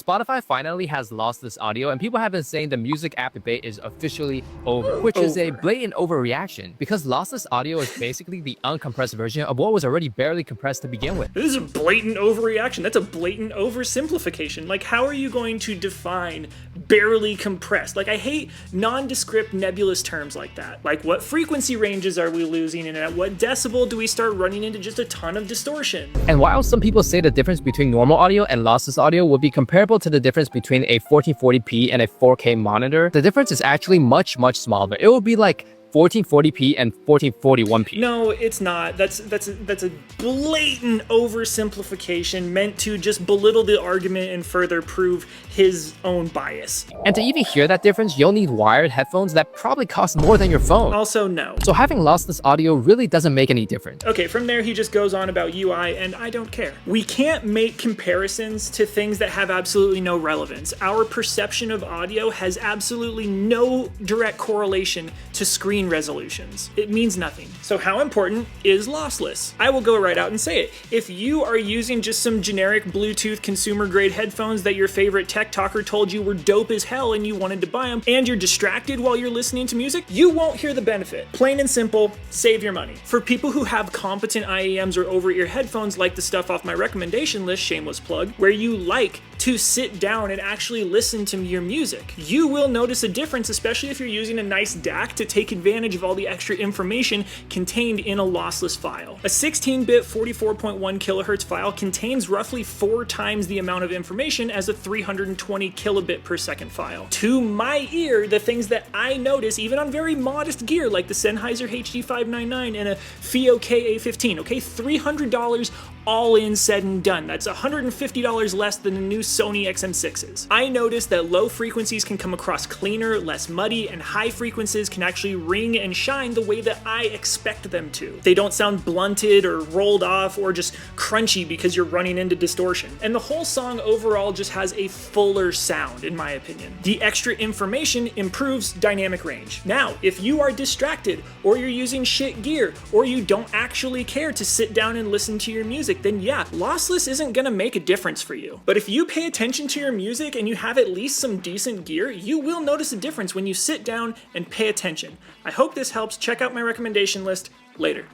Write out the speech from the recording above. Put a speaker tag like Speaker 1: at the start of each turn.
Speaker 1: Spotify finally has lossless audio, and people have been saying the music app debate is officially over, which is a blatant overreaction because lossless audio is basically the uncompressed version of what was already barely compressed to begin with.
Speaker 2: This is a blatant overreaction. That's a blatant oversimplification. Like, how are you going to define barely compressed? Like, I hate nondescript nebulous terms like that. Like, what frequency ranges are we losing, and at what decibel do we start running into just a ton of distortion?
Speaker 1: And while some people say the difference between normal audio and lossless audio would be comparable to the difference between a 1440p and a 4K monitor, the difference is actually much smaller. It will be like 1440p and 1441p.
Speaker 2: No, it's not. That's a blatant oversimplification meant to just belittle the argument and further prove his own bias.
Speaker 1: And to even hear that difference, you'll need wired headphones that probably cost more than your phone.
Speaker 2: Also, no.
Speaker 1: So having lossless audio really doesn't make any difference.
Speaker 2: Okay, from there he just goes on about UI, and I don't care. We can't make comparisons to things that have absolutely no relevance. Our perception of audio has absolutely no direct correlation to screen resolutions. It means nothing. So how important is lossless? I will go right out and say it. If you are using just some generic Bluetooth consumer grade headphones that your favorite tech talker told you were dope as hell and you wanted to buy them, and you're distracted while you're listening to music, you won't hear the benefit. Plain and simple, save your money. For people who have competent IEMs or over-ear headphones like the stuff off my recommendation list, shameless plug, where you like to sit down and actually listen to your music, you will notice a difference, especially if you're using a nice DAC to take advantage of all the extra information contained in a lossless file. A 16-bit 44.1 kilohertz file contains roughly 4 times the amount of information as a 320 kilobit per second file. To my ear, the things that I notice, even on very modest gear like the Sennheiser HD599 and a FiiO KA15, okay, $300 all in said and done. That's $150 less than the new Sony XM6s. I noticed that low frequencies can come across cleaner, less muddy, and high frequencies can actually ring and shine the way that I expect them to. They don't sound blunted or rolled off or just crunchy because you're running into distortion. And the whole song overall just has a fuller sound, in my opinion. The extra information improves dynamic range. Now, if you are distracted, or you're using shit gear, or you don't actually care to sit down and listen to your music, then yeah, lossless isn't gonna make a difference for you. But if you pay attention to your music and you have at least some decent gear, you will notice a difference when you sit down and pay attention. I hope this helps. Check out my recommendation list later.